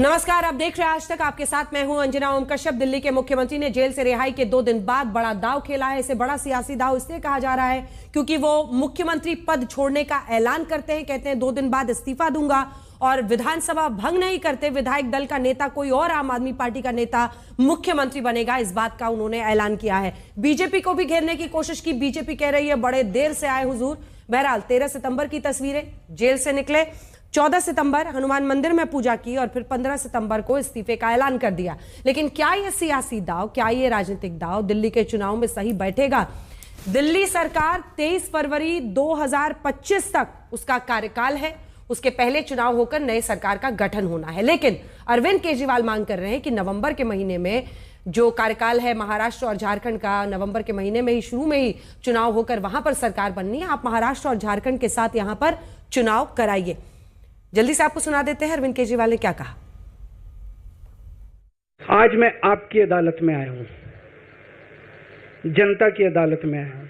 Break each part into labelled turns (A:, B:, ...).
A: नमस्कार, आप देख रहे हैं आज तक। आपके साथ मैं हूं अंजना ओम कश्यप। दिल्ली के मुख्यमंत्री ने जेल से रिहाई के 2 दिन बाद बड़ा दांव खेला है। इसे बड़ा सियासी दांव इसलिए कहा जा रहा है क्योंकि वो मुख्यमंत्री पद छोड़ने का ऐलान करते हैं, कहते हैं 2 दिन बाद इस्तीफा दूंगा और विधानसभा भंग नहीं करते विधायक दल का नेता कोई और आम आदमी पार्टी का नेता मुख्यमंत्री बनेगा, इस बात का उन्होंने ऐलान किया है। बीजेपी को भी घेरने की कोशिश की। बीजेपी कह रही है बड़े देर से आए हुजूर। बहरहाल 13 सितंबर की तस्वीरें, जेल से निकले, 14 सितंबर हनुमान मंदिर में पूजा की और फिर 15 सितंबर को इस्तीफे का ऐलान कर दिया। लेकिन क्या ये सियासी दांव, क्या ये राजनीतिक दांव दिल्ली के चुनाव में सही बैठेगा? दिल्ली सरकार 23 फरवरी 2025 तक उसका कार्यकाल है। उसके पहले चुनाव होकर नए सरकार का गठन होना है। लेकिन अरविंद केजरीवाल मांग कर रहे हैं कि नवंबर के महीने में जो कार्यकाल है महाराष्ट्र और झारखंड का, नवंबर के महीने में ही शुरू में ही चुनाव होकर वहां पर सरकार बननी है। आप महाराष्ट्र और झारखंड के साथ यहां पर चुनाव कराइए। जल्दी से आपको सुना देते हैं अरविंद केजरीवाल ने क्या कहा।
B: आज मैं आपकी अदालत में आया हूं, जनता की अदालत में आया हूं।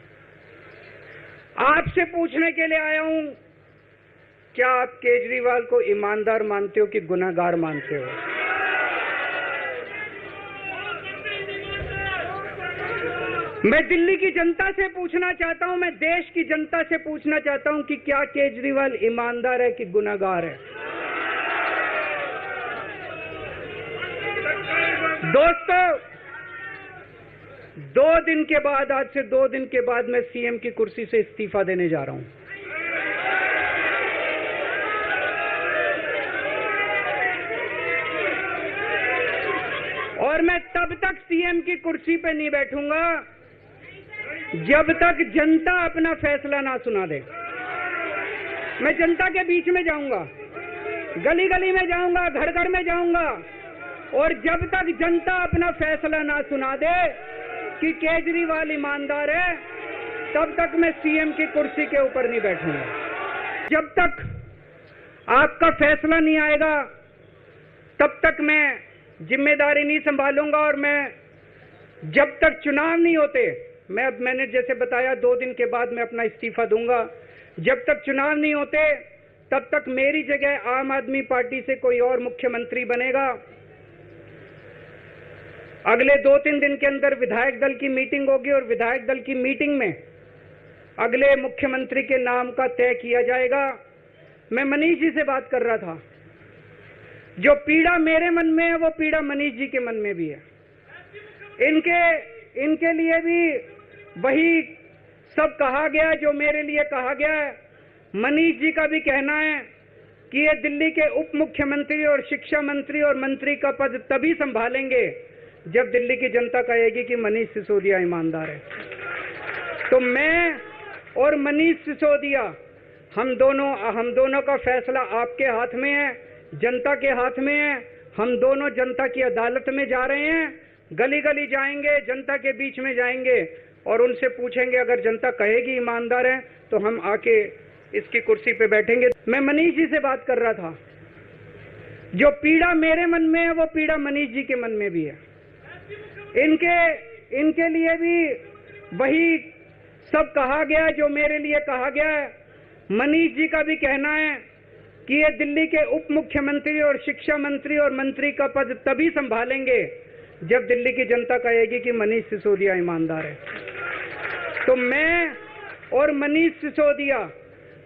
B: आपसे पूछने के लिए आया हूं, क्या आप केजरीवाल को ईमानदार मानते हो कि गुनहगार मानते हो? मैं दिल्ली की जनता से पूछना चाहता हूं, मैं देश की जनता से पूछना चाहता हूं कि क्या केजरीवाल ईमानदार है कि गुनहगार है? दोस्तों, 2 दिन के बाद, आज से 2 दिन के बाद मैं सीएम की कुर्सी से इस्तीफा देने जा रहा हूं। और मैं तब तक सीएम की कुर्सी पे नहीं बैठूंगा जब तक जनता अपना फैसला ना सुना दे। मैं जनता के बीच में जाऊंगा, गली गली में जाऊंगा, घर घर में जाऊंगा, और जब तक जनता अपना फैसला ना सुना दे कि केजरीवाल ईमानदार है, तब तक मैं सीएम की कुर्सी के ऊपर नहीं बैठूंगा। जब तक आपका फैसला नहीं आएगा तब तक मैं जिम्मेदारी नहीं संभालूंगा। और मैं जब तक चुनाव नहीं होते, मैंने जैसे बताया 2 दिन के बाद मैं अपना इस्तीफा दूंगा। जब तक चुनाव नहीं होते तब तक मेरी जगह आम आदमी पार्टी से कोई और मुख्यमंत्री बनेगा। अगले 2-3 दिन के अंदर विधायक दल की मीटिंग होगी और विधायक दल की मीटिंग में अगले मुख्यमंत्री के नाम का तय किया जाएगा। मैं मनीष जी से बात कर रहा था, जो पीड़ा मेरे मन में है वो पीड़ा मनीष जी के मन में भी है। इनके लिए भी वही सब कहा गया जो मेरे लिए कहा गया है। मनीष जी का भी कहना है कि ये दिल्ली के उप मुख्यमंत्री और शिक्षा मंत्री और मंत्री का पद तभी संभालेंगे जब दिल्ली की जनता कहेगी कि मनीष सिसोदिया ईमानदार है। तो मैं और मनीष सिसोदिया, हम दोनों का फैसला आपके हाथ में है, जनता के हाथ में है। हम दोनों जनता की अदालत में जा रहे हैं, गली गली जाएंगे, जनता के बीच में जाएंगे और उनसे पूछेंगे। अगर जनता कहेगी ईमानदार है तो हम आके इसकी कुर्सी पे बैठेंगे। मैं मनीष जी से बात कर रहा था, जो पीड़ा मेरे मन में है वो पीड़ा मनीष जी के मन में भी है। इनके लिए भी वही सब कहा गया जो मेरे लिए कहा गया है। मनीष जी का भी कहना है कि ये दिल्ली के उप मुख्यमंत्री और शिक्षा मंत्री और मंत्री का पद तभी संभालेंगे जब दिल्ली की जनता कहेगी कि मनीष सिसोदिया ईमानदार है। तो मैं और मनीष सिसोदिया,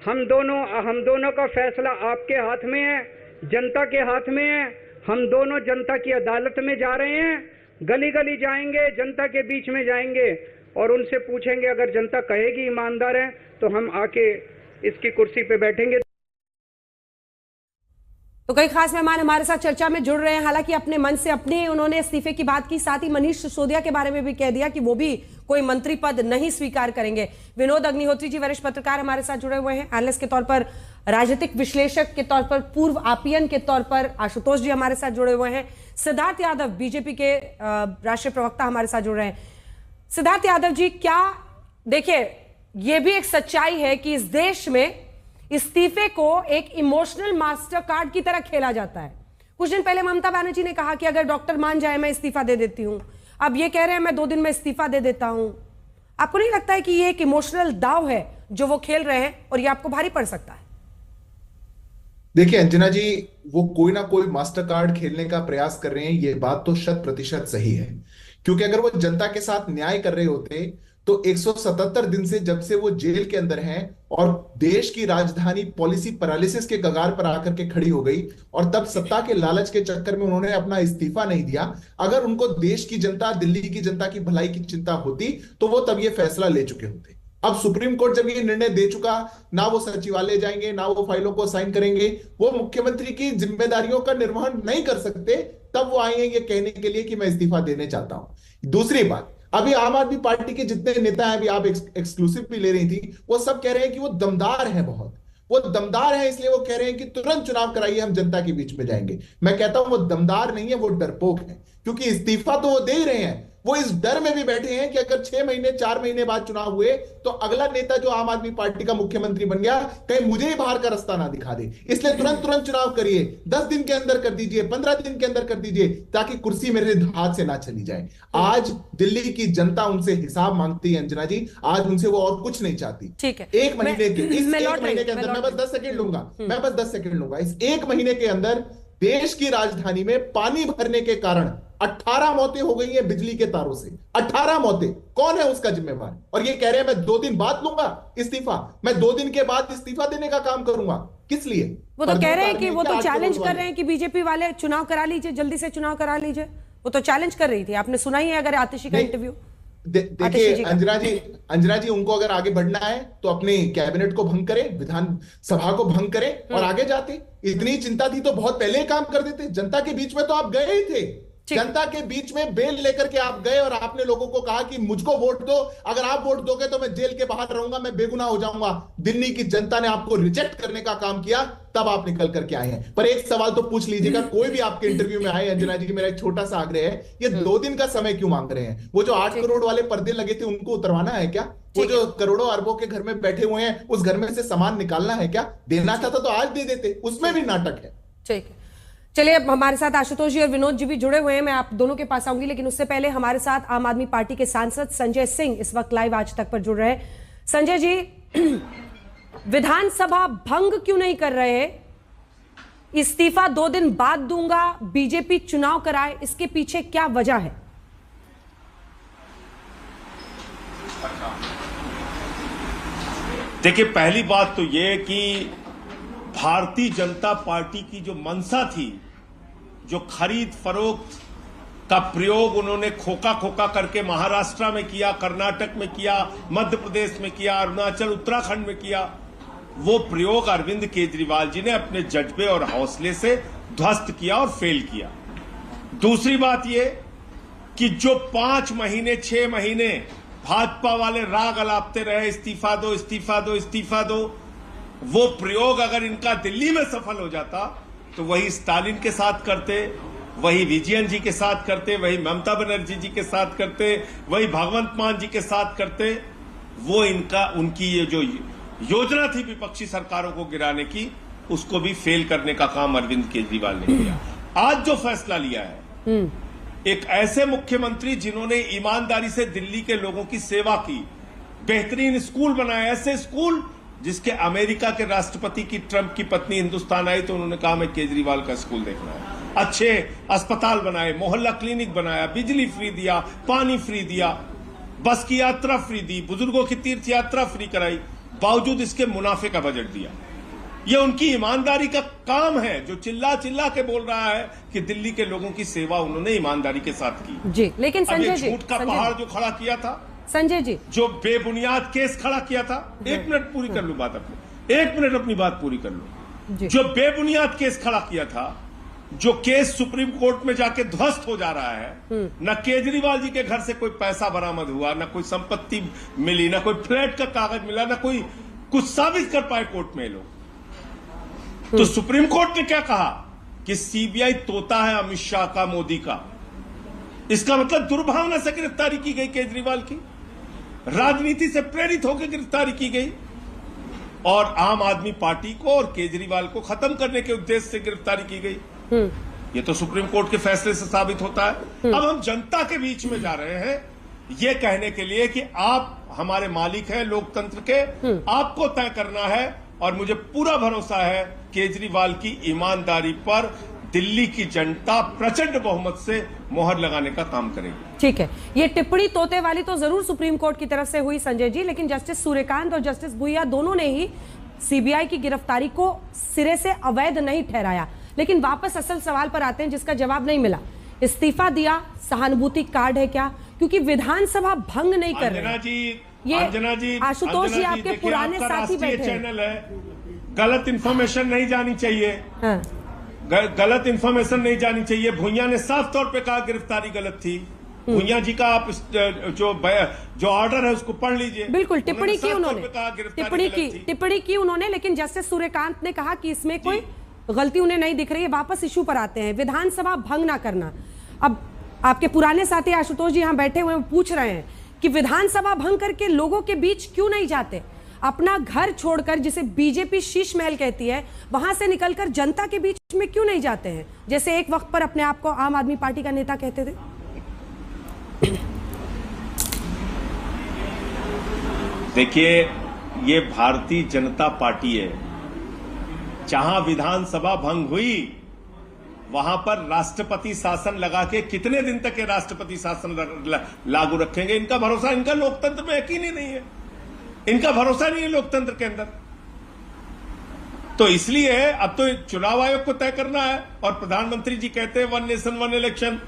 B: हम दोनों का फैसला आपके हाथ में है, जनता के हाथ में है। हम दोनों जनता की अदालत में जा रहे हैं, गली गली जाएंगे, जनता के बीच में जाएंगे और उनसे पूछेंगे। अगर जनता कहेगी ईमानदार है तो हम आके इसकी कुर्सी पे बैठेंगे।
A: तो कई खास मेहमान हमारे साथ चर्चा में जुड़ रहे हैं। हालांकि अपने मन से अपने उन्होंने इस्तीफे की बात की, साथ ही मनीष सिसोदिया के बारे में भी कह दिया कि वो भी कोई मंत्री पद नहीं स्वीकार करेंगे। विनोद अग्निहोत्री जी वरिष्ठ पत्रकार हमारे साथ जुड़े हुए हैं, एनालिस्ट के तौर पर, राजनीतिक विश्लेषक के तौर पर, पूर्व आपियन के तौर पर आशुतोष जी हमारे साथ जुड़े हुए हैं। सिद्धार्थ यादव बीजेपी के राष्ट्रीय प्रवक्ता हमारे साथ जुड़ रहे हैं। सिद्धार्थ यादव जी, क्या देखिए ये भी एक सच्चाई है कि इस देश में इस्तीफे को एक इमोशनल मास्टर कार्ड की तरह खेला जाता है। कुछ दिन पहले ममता बनर्जी ने कहा कि अगर डॉक्टर मान जाए मैं इस्तीफा दे देती हूं। अब ये कह रहे हैं मैं 2 दिन में इस्तीफा दे देता हूं। आपको नहीं लगता है कि ये एक इमोशनल दाव है जो वो खेल रहे हैं और ये आपको भारी पड़ सकता है?
C: देखिए अंजना जी, वो कोई ना कोई मास्टर कार्ड खेलने का प्रयास कर रहे हैं, ये बात तो 100% सही है। क्योंकि अगर वो जनता के साथ न्याय कर रहे होते तो 177 दिन से जब से वो जेल के अंदर हैं और देश की राजधानी पॉलिसी पैरालिसिस के कगार पर आकर के खड़ी हो गई, और तब सत्ता के लालच के चक्कर में उन्होंने अपना इस्तीफा नहीं दिया। अगर उनको देश की जनता, दिल्ली की जनता की भलाई की चिंता होती तो वो तब ये फैसला ले चुके होते। अब सुप्रीम कोर्ट जब ये निर्णय दे चुका, ना वो सचिवालय जाएंगे, ना वो फाइलों को साइन करेंगे, वो मुख्यमंत्री की जिम्मेदारियों का निर्वहन नहीं कर सकते, तब वो आएंगे ये कहने के लिए कि मैं इस्तीफा देने चाहता हूं। दूसरी बात, अभी आम आदमी पार्टी के जितने नेता हैं, अभी आप एक्सक्लूसिव भी ले रही थी, वो सब कह रहे हैं कि वो दमदार हैं, बहुत वो दमदार है, इसलिए वो कह रहे हैं कि तुरंत चुनाव कराइए, हम जनता के बीच में जाएंगे। मैं कहता हूं वो दमदार नहीं है, वो डरपोक है। क्योंकि इस्तीफा तो वो दे ही रहे हैं, वो इस डर में भी बैठे हैं कि अगर 6 महीने 4 महीने बाद चुनाव हुए तो अगला नेता जो आम आदमी पार्टी का मुख्यमंत्री बन गया, कहीं मुझे ही बाहर का रास्ता ना दिखा दे। इसलिए तुरंत तुरंत चुनाव करिए, 10 दिन के अंदर कर दीजिए, 15 दिन के अंदर कर दीजिए, ताकि कुर्सी मेरे हाथ से ना चली जाए। आज दिल्ली की जनता उनसे हिसाब मांगती है अंजना जी, आज उनसे वो और कुछ नहीं चाहती।
A: ठीक है,
C: एक महीने के अंदर मैं बस 10 सेकंड लूंगा, मैं बस 10 सेकंड लूंगा। इस एक महीने के अंदर देश की राजधानी में पानी भरने के कारण 18 मौतें हो गई हैं बिजली के तारों से। 18 मौतें, कौन है उसका जिम्मेवार? और ये कह रहे हैं मैं 2 दिन बाद लूंगा इस्तीफा, मैं 2 दिन के बाद इस्तीफा देने का काम करूंगा। किस लिए?
A: वो तो कह रहे हैं कि वो तो चैलेंज कर रहे हैं कि बीजेपी वाले चुनाव करा लीजिए, जल्दी से चुनाव करा लीजिए। वो तो चैलेंज कर रही थी, आपने सुना ही है अगर आतिशी का इंटरव्यू।
C: देखिए अंजना जी, उनको अगर आगे बढ़ना है तो अपने कैबिनेट को भंग करें, विधानसभा को भंग करें और आगे जाते। इतनी चिंता थी तो बहुत पहले ही काम कर देते। जनता के बीच में तो आप गए ही थे, जनता के बीच में बेल लेकर के आप गए और आपने लोगों को कहा कि मुझको वोट दो, अगर आप वोट दोगे तो मैं जेल के बाहर रहूंगा, मैं बेगुनाह हो जाऊंगा। दिल्ली की जनता ने आपको रिजेक्ट करने का काम किया, तब आप निकल करके आए हैं। पर एक सवाल तो पूछ लीजिएगा, कोई भी आपके इंटरव्यू में आए अंजना जी, मेरा एक छोटा सा आग्रह है, ये 2 दिन का समय क्यों मांग रहे हैं? वो जो 8 करोड़ वाले पर्दे लगे थे उनको उतरवाना है क्या? वो जो करोड़ों अरबों के घर में बैठे हुए हैं उस घर में से सामान निकालना है क्या? देना चाहता तो आज दे देते, उसमें भी नाटक है।
A: ठीक है, चलिए अब हमारे साथ आशुतोष जी और विनोद जी भी जुड़े हुए हैं, मैं आप दोनों के पास आऊंगी, लेकिन उससे पहले हमारे साथ आम आदमी पार्टी के सांसद संजय सिंह इस वक्त लाइव आज तक पर जुड़ रहे हैं। संजय जी, विधानसभा भंग क्यों नहीं कर रहे? इस्तीफा 2 दिन बाद दूंगा, बीजेपी चुनाव कराए, इसके पीछे क्या वजह है?
D: देखिए, पहली बात तो यह कि भारतीय जनता पार्टी की जो मंशा थी, जो खरीद फरोख्त का प्रयोग उन्होंने खोखा खोखा करके महाराष्ट्र में किया, कर्नाटक में किया, मध्य प्रदेश में किया, अरुणाचल उत्तराखंड में किया, वो प्रयोग अरविंद केजरीवाल जी ने अपने जज्बे और हौसले से ध्वस्त किया और फेल किया। दूसरी बात ये कि जो 5 महीने 6 महीने भाजपा वाले राग अलापते रहे, इस्तीफा दो इस्तीफा दो इस्तीफा दो, वो प्रयोग अगर इनका दिल्ली में सफल हो जाता तो वही स्टालिन के साथ करते, वही विजयन जी के साथ करते, वही ममता बनर्जी जी के साथ करते, वही भगवंत मान जी के साथ करते। वो उनकी ये जो योजना थी विपक्षी सरकारों को गिराने की, उसको भी फेल करने का काम अरविंद केजरीवाल ने किया। आज जो फैसला लिया है, एक ऐसे मुख्यमंत्री जिन्होंने ईमानदारी से दिल्ली के लोगों की सेवा की, बेहतरीन स्कूल बनाए, ऐसे स्कूल जिसके अमेरिका के राष्ट्रपति की ट्रंप की पत्नी हिंदुस्तान आई तो उन्होंने कहा मैं केजरीवाल का स्कूल देखना है। अच्छे अस्पताल बनाए, मोहल्ला क्लिनिक बनाया, बिजली फ्री दिया, पानी फ्री दिया, बस की यात्रा फ्री दी, बुजुर्गों की तीर्थ यात्रा फ्री कराई, बावजूद इसके मुनाफे का बजट दिया। यह उनकी ईमानदारी का काम है, जो चिल्ला चिल्ला के बोल रहा है कि दिल्ली के लोगों की सेवा उन्होंने ईमानदारी के साथ की
A: जी। लेकिन संजय जी,
D: झूठ का पहाड़ जो खड़ा किया था,
A: संजय जी,
D: जो बेबुनियाद केस खड़ा किया था, 1 मिनट पूरी कर लूं बात अपनी, 1 मिनट अपनी बात पूरी कर लूं। जो बेबुनियाद केस खड़ा किया था, जो केस सुप्रीम कोर्ट में जाके ध्वस्त हो जा रहा है, न केजरीवाल जी के घर से कोई पैसा बरामद हुआ, न कोई संपत्ति मिली, न कोई फ्लैट का कागज मिला, न कोई कुछ साबित कर पाए कोर्ट में लोग। तो सुप्रीम कोर्ट ने क्या कहा कि सीबीआई तोता है अमित शाह का, मोदी का। इसका मतलब दुर्भावना से गिरफ्तारी की गई केजरीवाल की, राजनीति से प्रेरित होकर गिरफ्तारी की गई, और आम आदमी पार्टी को और केजरीवाल को खत्म करने के उद्देश्य से गिरफ्तारी की गई। ये तो सुप्रीम कोर्ट के फैसले से साबित होता है। अब हम जनता के बीच में जा रहे हैं ये कहने के लिए कि आप हमारे मालिक हैं लोकतंत्र के, आपको तय करना है, और मुझे पूरा भरोसा है केजरीवाल की ईमानदारी पर दिल्ली की जनता प्रचंड बहुमत से मोहर लगाने का काम करेगी।
A: ठीक है, ये टिप्पणी तोते वाली तो जरूर सुप्रीम कोर्ट की तरफ से हुई संजय जी, लेकिन जस्टिस सूर्यकांत और जस्टिस भुइया दोनों ने ही सीबीआई की गिरफ्तारी को सिरे से अवैध नहीं ठहराया। लेकिन वापस असल सवाल पर आते हैं जिसका जवाब नहीं मिला। इस्तीफा दिया, सहानुभूति कार्ड है क्या? क्योंकि विधानसभा भंग नहीं कर रहे। ये आशुतोष जी आपके पुराने साथी बैठे
D: चैनल है, गलत इंफॉर्मेशन नहीं जानी चाहिए। हाँ। गलत इंफॉर्मेशन नहीं जानी चाहिए। भुइया ने साफ तौर पे कहा गिरफ्तारी गलत थी। भुइया जी का आप जो ऑर्डर है उसको पढ़ लीजिए।
A: बिल्कुल, टिप्पणी की उन्होंने, टिप्पणी की उन्होंने, लेकिन जस्टिस सूर्यकांत ने कहा कि इसमें कोई गलती उन्हें नहीं दिख रही है। वापस इशू पर आते हैं, विधानसभा भंग ना करना। अब आपके पुराने साथी आशुतोष जी यहाँ बैठे हुए पूछ रहे हैं कि विधानसभा भंग करके लोगों के बीच क्यों नहीं जाते? अपना घर छोड़कर, जिसे बीजेपी शीश महल कहती है, वहां से निकलकर जनता के बीच में क्यों नहीं जाते हैं, जैसे एक वक्त पर अपने आप को आम आदमी पार्टी का नेता कहते थे?
D: देखिए, ये भारतीय जनता पार्टी है। जहां विधानसभा भंग हुई वहां पर राष्ट्रपति शासन लगा के कितने दिन तक ये राष्ट्रपति शासन लागू रखेंगे? इनका भरोसा, इनका लोकतंत्र में यकीन ही नहीं है, इनका भरोसा नहीं है लोकतंत्र के अंदर। तो इसलिए अब तो चुनाव आयोग को तय करना है। और प्रधानमंत्री जी कहते हैं 1 नेशन 1 इलेक्शन।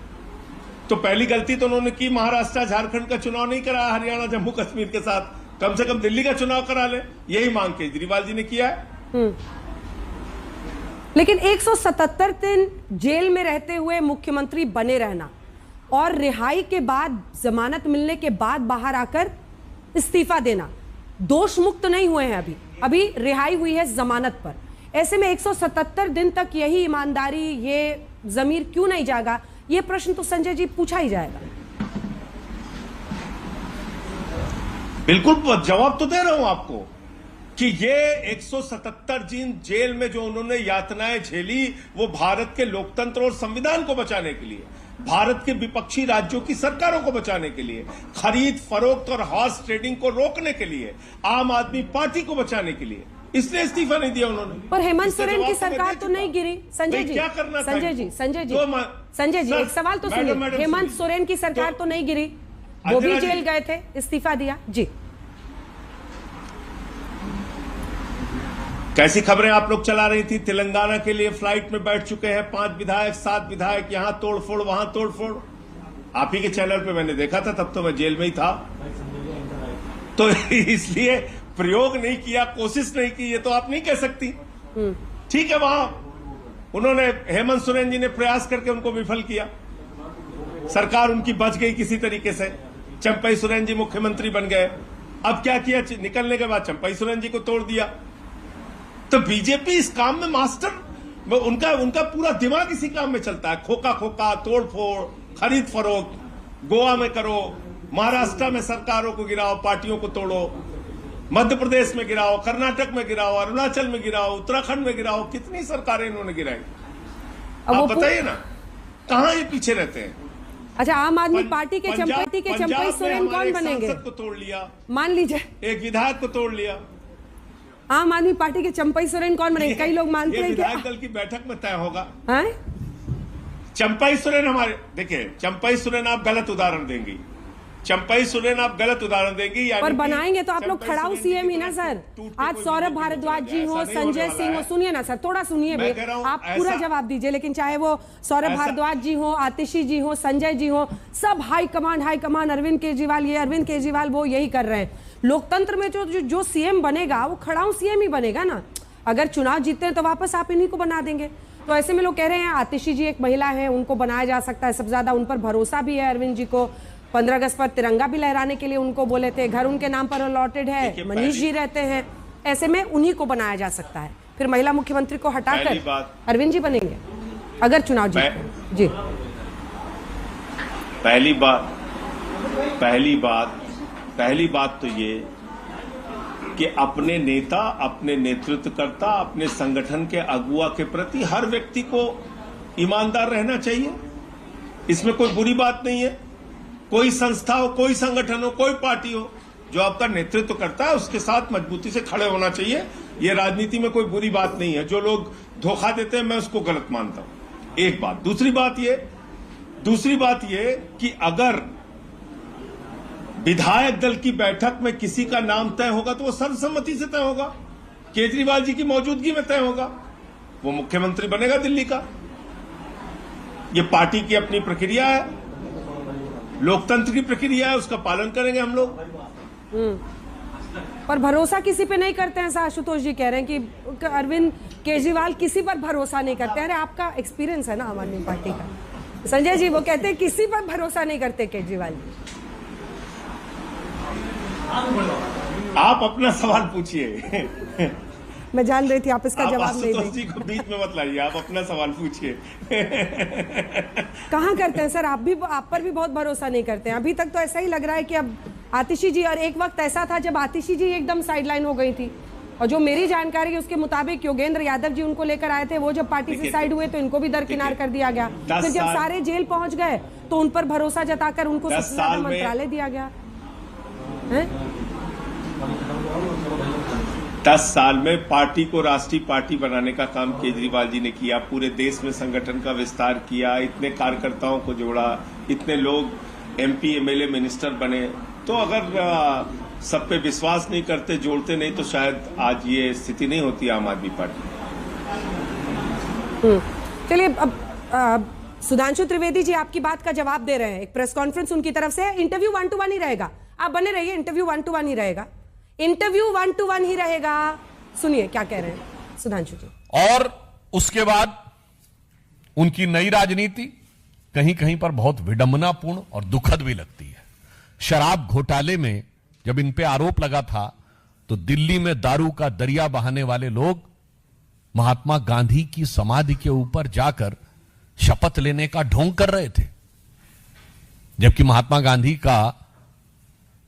D: तो पहली गलती तो उन्होंने की, महाराष्ट्र झारखंड का चुनाव नहीं कराया, हरियाणा जम्मू कश्मीर के साथ कम से कम दिल्ली का चुनाव करा ले। यही मांग केजरीवाल जी ने किया है।
A: लेकिन 177 दिन जेल में रहते हुए मुख्यमंत्री बने रहना और रिहाई के बाद, जमानत मिलने के बाद बाहर आकर इस्तीफा देना, दोष मुक्त नहीं हुए हैं। अभी रिहाई हुई है जमानत पर। ऐसे में 177 दिन तक यही ईमानदारी, ये जमीर क्यों नहीं जागा? ये प्रश्न तो संजय जी पूछा ही जाएगा।
D: बिल्कुल, जवाब तो दे रहा हूं आपको कि ये 177 दिन जेल में जो उन्होंने यातनाएं झेली, वो भारत के लोकतंत्र और संविधान को बचाने के लिए, भारत के विपक्षी राज्यों की सरकारों को बचाने के लिए, खरीद फरोख्त और हॉर्स ट्रेडिंग को रोकने के लिए, आम आदमी पार्टी को बचाने के लिए, इसलिए इस्तीफा नहीं दिया उन्होंने।
A: पर हेमंत सोरेन की सरकार तो नहीं गिरी संजय जी।
D: क्या करना?
A: संजय जी एक सवाल तो सुनिए। हेमंत सोरेन की सरकार तो नहीं गिरी, वो भी जेल गए थे, इस्तीफा दिया जी।
D: कैसी खबरें आप लोग चला रही थी? तेलंगाना के लिए फ्लाइट में बैठ चुके हैं 5 विधायक, 7 विधायक, यहां तोड़फोड़ वहां तोड़फोड़। आप ही के चैनल पे मैंने देखा था, तब तो मैं जेल में ही था। तो इसलिए प्रयोग नहीं किया, कोशिश नहीं की, ये तो आप नहीं कह सकती। ठीक है, वहां उन्होंने, हेमंत सोरेन जी ने प्रयास करके उनको विफल किया, सरकार उनकी बच गई किसी तरीके से। चंपई सोरेन जी मुख्यमंत्री बन गए। अब क्या किया? निकलने के बाद चंपई सोरेन जी को तोड़ दिया। तो बीजेपी इस काम में मास्टर, उनका पूरा दिमाग इसी काम में चलता है। खोखा खोखा, तोड़फोड़, खरीद फरोख्त, गोवा में करो, महाराष्ट्र में सरकारों को गिराओ, पार्टियों को तोड़ो, मध्य प्रदेश में गिराओ, कर्नाटक में गिराओ, अरुणाचल में गिराओ, उत्तराखंड में गिराओ। कितनी सरकारें इन्होंने गिराई? आप बताइए ना, कहां ये पीछे रहते हैं?
A: अच्छा, आम आदमी पार्टी के चंपई सोरेन कौन बनेंगे?
D: को तोड़ लिया,
A: मान लीजिए एक
D: विधायक को तोड़ लिया।
A: आम आदमी पार्टी के चंपई सोरेन कौन बनेंगे? कई लोग मानते हैं कि
D: विधायक दल की बैठक में तय होगा।
A: हैं?
D: चंपई सोरेन हमारे, देखिए चंपई सोरेन आप गलत उदाहरण देंगी, चंपई सोरेन आप गलत उदाहरण देंगी।
A: पर बनाएंगे तो आप लोग खड़ाऊ सीएम ही ना सर। आज सौरभ भारद्वाज जी हो, संजय सिंह हो, सुनिए ना सर, थोड़ा सुनिए भाई, आप पूरा जवाब दीजिए। लेकिन चाहे वो सौरभ भारद्वाज जी हो, आतिशी जी हो, संजय जी हो, सब हाई कमांड, अरविंद केजरीवाल ये, अरविंद केजरीवाल वो, यही कर रहे हैं। लोकतंत्र में जो सीएम बनेगा वो खड़ाऊ सीएम ही बनेगा ना। अगर चुनाव जीतते हैं तो वापस आप इन्हीं को बना देंगे। तो ऐसे में लोग कह रहे हैं आतिशी जी एक महिला है, उनको बनाया जा सकता है। सबसे ज्यादा उन पर भरोसा भी है अरविंद जी को। 15 अगस्त पर तिरंगा भी लहराने के लिए उनको बोले थे। घर उनके नाम पर अलॉटेड है, मनीष जी रहते हैं। ऐसे में उन्हीं को बनाया जा सकता है। फिर महिला मुख्यमंत्री को हटाकर अरविंद जी बनेंगे अगर चुनाव जीते जी।
D: पहली बात तो ये कि अपने नेता, अपने नेतृत्वकर्ता, अपने संगठन के अगुआ के प्रति हर व्यक्ति को ईमानदार रहना चाहिए। इसमें कोई बुरी बात नहीं है। कोई संस्था हो, कोई संगठन हो, कोई पार्टी हो, जो आपका नेतृत्व करता है उसके साथ मजबूती से खड़े होना चाहिए। ये राजनीति में कोई बुरी बात नहीं है। जो लोग धोखा देते हैं मैं उसको गलत मानता हूं। एक बात। दूसरी बात ये कि अगर विधायक दल की बैठक में किसी का नाम तय होगा तो वो सर्वसम्मति से तय होगा, केजरीवाल जी की मौजूदगी में तय होगा, वो मुख्यमंत्री बनेगा दिल्ली का। ये पार्टी की अपनी प्रक्रिया है, लोकतंत्र की प्रक्रिया है, उसका पालन करेंगे हम लोग।
A: पर भरोसा किसी पे नहीं करते हैं। आशुतोष जी कह रहे हैं कि अरविंद केजरीवाल किसी पर भरोसा नहीं करते हैं। अरे आपका एक्सपीरियंस है ना आम आदमी पार्टी का। संजय जी वो कहते हैं किसी पर भरोसा नहीं करते केजरीवाल जी।
D: आप अपना सवाल पूछिए।
A: मैं जान रही थी आप इसका जवाब नहीं देंगे।
D: जी को बीच में मत लाइए, आप अपना सवाल पूछिए।
A: कहाँ करते हैं सर? आप पर भी बहुत भरोसा नहीं करते हैं। अभी तक तो ऐसा ही लग रहा है कि अब आतिशी जी, और एक वक्त ऐसा था जब आतिशी जी एकदम साइडलाइन हो गई थी, और जो मेरी जानकारी है उसके मुताबिक योगेंद्र यादव जी उनको लेकर आए थे, वो जब पार्टी से साइड हुए तो इनको भी दरकिनार कर दिया गया। फिर जब सारे जेल पहुंच गए तो उन पर भरोसा जताकर उनको सबसे ज्यादा मंत्रालय दिया गया।
D: 10 साल में पार्टी को राष्ट्रीय पार्टी बनाने का काम केजरीवाल जी ने किया, पूरे देश में संगठन का विस्तार किया, इतने कार्यकर्ताओं को जोड़ा, इतने लोग एमपी एमएलए मिनिस्टर बने। तो अगर सब पे विश्वास नहीं करते, जोड़ते नहीं, तो शायद आज ये स्थिति नहीं होती आम आदमी पार्टी।
A: चलिए अब सुधांशु त्रिवेदी जी आपकी बात का जवाब दे रहे हैं। एक प्रेस कॉन्फ्रेंस उनकी तरफ से। इंटरव्यू 1-to-1 ही रहेगा, आप बने रहिए। इंटरव्यू 1-to-1 ही रहेगा। इंटरव्यू 1-to-1 ही रहेगा। सुनिए क्या कह रहे हैं सुधांशु जी।
E: और उसके बाद उनकी नई राजनीति कहीं कहीं पर बहुत विडंबनापूर्ण और दुखद भी लगती है। शराब घोटाले में जब इन पे आरोप लगा था तो दिल्ली में दारू का दरिया बहाने वाले लोग महात्मा गांधी की समाधि के ऊपर जाकर शपथ लेने का ढोंग कर रहे थे, जबकि महात्मा गांधी का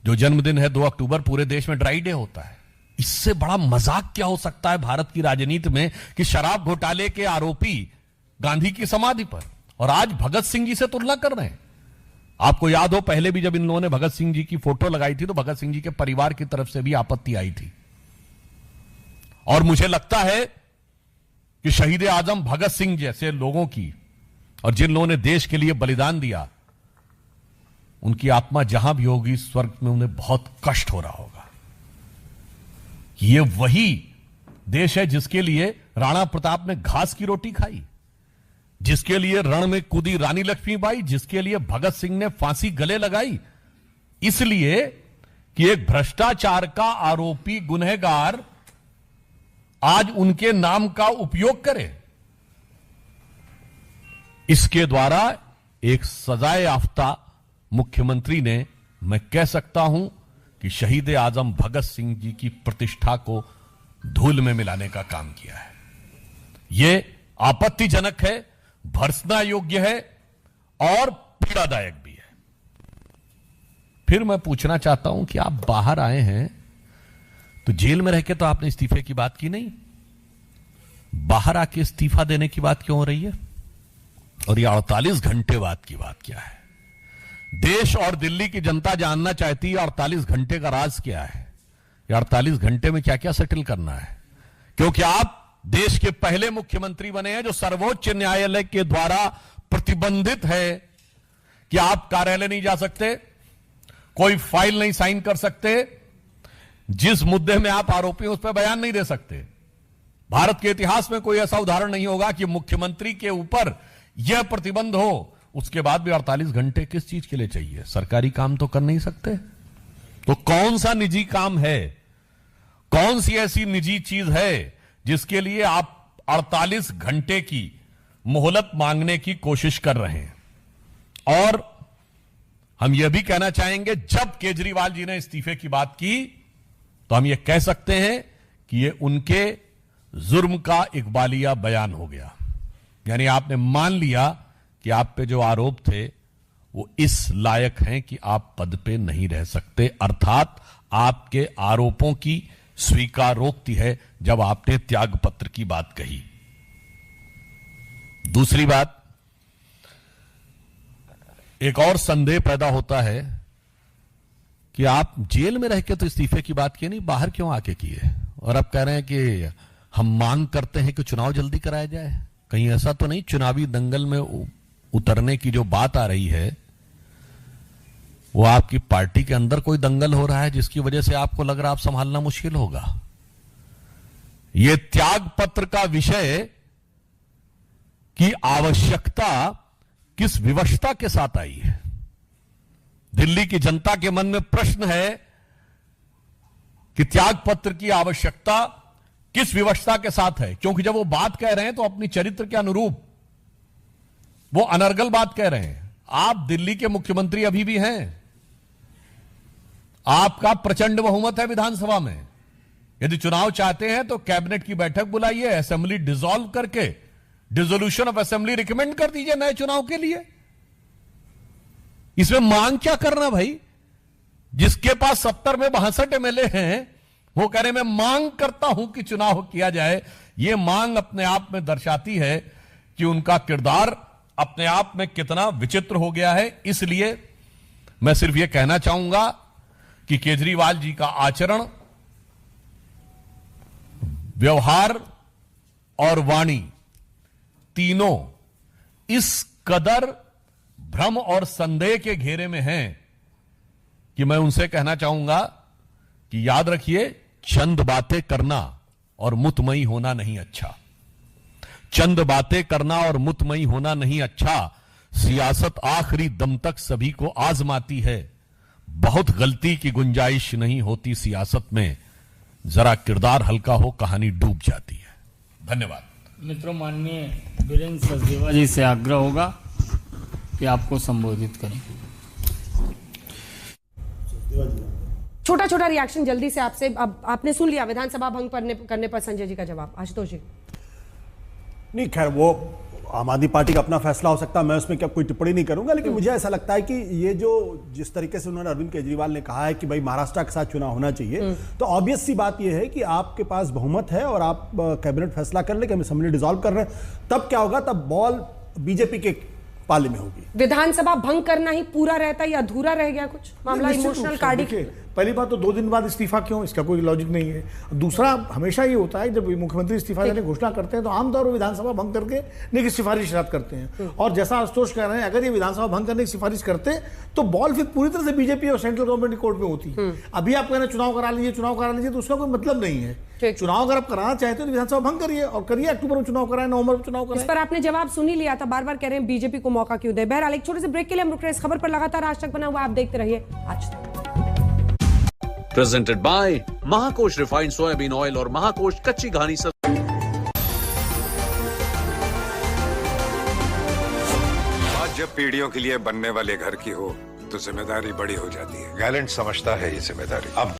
E: जो जन्मदिन है 2 अक्टूबर पूरे देश में ड्राई डे होता है। इससे बड़ा मजाक क्या हो सकता है भारत की राजनीति में कि शराब घोटाले के आरोपी गांधी की समाधि पर, और आज भगत सिंह जी से तुलना कर रहे हैं। आपको याद हो पहले भी जब इन लोगों ने भगत सिंह जी की फोटो लगाई थी तो भगत सिंह जी के परिवार की तरफ से भी आपत्ति आई थी। और मुझे लगता है कि शहीद आजम भगत सिंह जैसे लोगों की, और जिन लोगों ने देश के लिए बलिदान दिया, उनकी आत्मा जहां भी होगी स्वर्ग में उन्हें बहुत कष्ट हो रहा होगा। ये वही देश है जिसके लिए राणा प्रताप ने घास की रोटी खाई, जिसके लिए रण में कूदी रानी लक्ष्मीबाई, जिसके लिए भगत सिंह ने फांसी गले लगाई, इसलिए कि एक भ्रष्टाचार का आरोपी गुनहगार आज उनके नाम का उपयोग करे। इसके द्वारा एक सजाए याफ्ता मुख्यमंत्री ने, मैं कह सकता हूं कि शहीद आजम भगत सिंह जी की प्रतिष्ठा को धूल में मिलाने का काम किया है। यह आपत्तिजनक है, भर्त्सना योग्य है और पीड़ादायक भी है। फिर मैं पूछना चाहता हूं कि आप बाहर आए हैं तो जेल में रह के तो आपने इस्तीफे की बात की नहीं, बाहर आके इस्तीफा देने की बात क्यों हो रही है? और ये 48 घंटे बाद की बात क्या है? देश और दिल्ली की जनता जानना चाहती है 48 घंटे का राज क्या है। ये 48 घंटे में क्या क्या सेटल करना है, क्योंकि आप देश के पहले मुख्यमंत्री बने हैं जो सर्वोच्च न्यायालय के द्वारा प्रतिबंधित है कि आप कार्यालय नहीं जा सकते, कोई फाइल नहीं साइन कर सकते, जिस मुद्दे में आप आरोपी हैं उस पर बयान नहीं दे सकते। भारत के इतिहास में कोई ऐसा उदाहरण नहीं होगा कि मुख्यमंत्री के ऊपर यह प्रतिबंध हो, उसके बाद भी 48 घंटे किस चीज के लिए चाहिए? सरकारी काम तो कर नहीं सकते, तो कौन सा निजी काम है, कौन सी ऐसी निजी चीज है जिसके लिए आप 48 घंटे की मोहलत मांगने की कोशिश कर रहे हैं? और हम यह भी कहना चाहेंगे, जब केजरीवाल जी ने इस्तीफे की बात की तो हम यह कह सकते हैं कि यह उनके जुर्म का इकबालिया बयान हो गया। यानी आपने मान लिया कि आप पे जो आरोप थे वो इस लायक हैं कि आप पद पे नहीं रह सकते, अर्थात आपके आरोपों की स्वीकारोक्ति है जब आपने त्यागपत्र की बात कही। दूसरी बात, एक और संदेह पैदा होता है कि आप जेल में रह के तो इस्तीफे की बात की नहीं, बाहर क्यों आके की है? और अब कह रहे हैं कि हम मांग करते हैं कि चुनाव जल्दी कराया जाए। कहीं ऐसा तो नहीं चुनावी दंगल में उतरने की जो बात आ रही है वो आपकी पार्टी के अंदर कोई दंगल हो रहा है जिसकी वजह से आपको लग रहा है आप संभालना मुश्किल होगा? ये त्याग पत्र का विषय की आवश्यकता किस विवशता के साथ आई है? दिल्ली की जनता के मन में प्रश्न है कि त्याग पत्र की आवश्यकता किस विवशता के साथ है, क्योंकि जब वो बात कह रहे हैं तो अपनी चरित्र के अनुरूप वो अनर्गल बात कह रहे हैं। आप दिल्ली के मुख्यमंत्री अभी भी हैं, आपका प्रचंड बहुमत है विधानसभा में। यदि चुनाव चाहते हैं तो कैबिनेट की बैठक बुलाइए, असेंबली डिसॉल्व करके डिसोल्यूशन ऑफ असेंबली रिकमेंड कर दीजिए नए चुनाव के लिए। इसमें मांग क्या करना भाई? जिसके पास 70 में 62 एमएलए हैं वो कह रहे मैं मांग करता हूं कि चुनाव किया जाए। यह मांग अपने आप में दर्शाती है कि उनका किरदार अपने आप में कितना विचित्र हो गया है। इसलिए मैं सिर्फ यह कहना चाहूंगा कि केजरीवाल जी का आचरण, व्यवहार और वाणी तीनों इस कदर भ्रम और संदेह के घेरे में हैं कि मैं उनसे कहना चाहूंगा कि याद रखिए, चंद बातें करना और मुतमई होना नहीं अच्छा। चंद बातें करना और मुतमई होना नहीं अच्छा। सियासत आखिरी दम तक सभी को आजमाती है। बहुत गलती की गुंजाइश नहीं होती सियासत में। जरा किरदार हल्का हो कहानी डूब जाती है। धन्यवाद।
F: मित्रों, माननीय वीरेंद्र सचदेवा जी से आग्रह होगा कि आपको संबोधित करें।
A: छोटा छोटा रिएक्शन जल्दी से आपसे। अब आपने सुन लिया विधानसभा भंग करने पर संजय जी का जवाब। आशुतोष जी।
G: नहीं, खैर वो आम आदमी पार्टी का अपना फैसला हो सकता है, मैं उसमें क्या कोई टिप्पणी नहीं करूंगा। लेकिन मुझे ऐसा लगता है कि ये जो जिस तरीके से उन्होंने अरविंद केजरीवाल ने कहा है कि भाई महाराष्ट्र के साथ चुनाव होना चाहिए, तो ऑब्वियस सी बात ये है कि आपके पास बहुमत है और आप कैबिनेट फैसला कर ले कि हम असेंबली डिसॉल्व कर रहे हैं। तब क्या होगा? तब बॉल बीजेपी के पाले में होगी।
A: विधानसभा भंग करना ही पूरा रहता है या अधूरा रह गया कुछ मामला? Emotional cardiac.
H: पहली बात तो 2 दिन बाद इस्तीफा क्यों, इसका कोई लॉजिक नहीं है। दूसरा, हमेशा ये होता है जब मुख्यमंत्री इस्तीफा देने की घोषणा करते हैं तो आमतौर पर विधानसभा भंग करके नहीं की सिफारिश करते हैं। और जैसा आशुतोष कह रहे हैं, अगर ये विधानसभा भंग करने की सिफारिश करते तो बॉल फिर पूरी तरह से बीजेपी और सेंट्रल गवर्नमेंट की कोर्ट में होती। अभी आप कह रहे हैं चुनाव करा लीजिए, तो उसका कोई मतलब नहीं है। चुनाव अगर आप कराना चाहते हो तो विधानसभा भंग करिए और करिए, अक्टूबर में चुनाव कराएं, नवंबर में चुनाव कराएं।
A: इस पर आपने जवाब सुन ही लिया था, बार बार कह रहे हैं बीजेपी को मौका क्यों दे। बहरहाल एक छोटे से ब्रेक के लिए हम रुक रहे हैं। इस खबर पर लगातार आज तक बना हुआ आप देखते रहिए Aaj Tak.
I: Presented by Mahakosh refined soybean oil और महाकोश कच्ची घानी सब।
J: आज जब पीढ़ियों के लिए बनने वाले घर की हो तो जिम्मेदारी बड़ी हो जाती है।
K: गैलेंट समझता है ये जिम्मेदारी। अब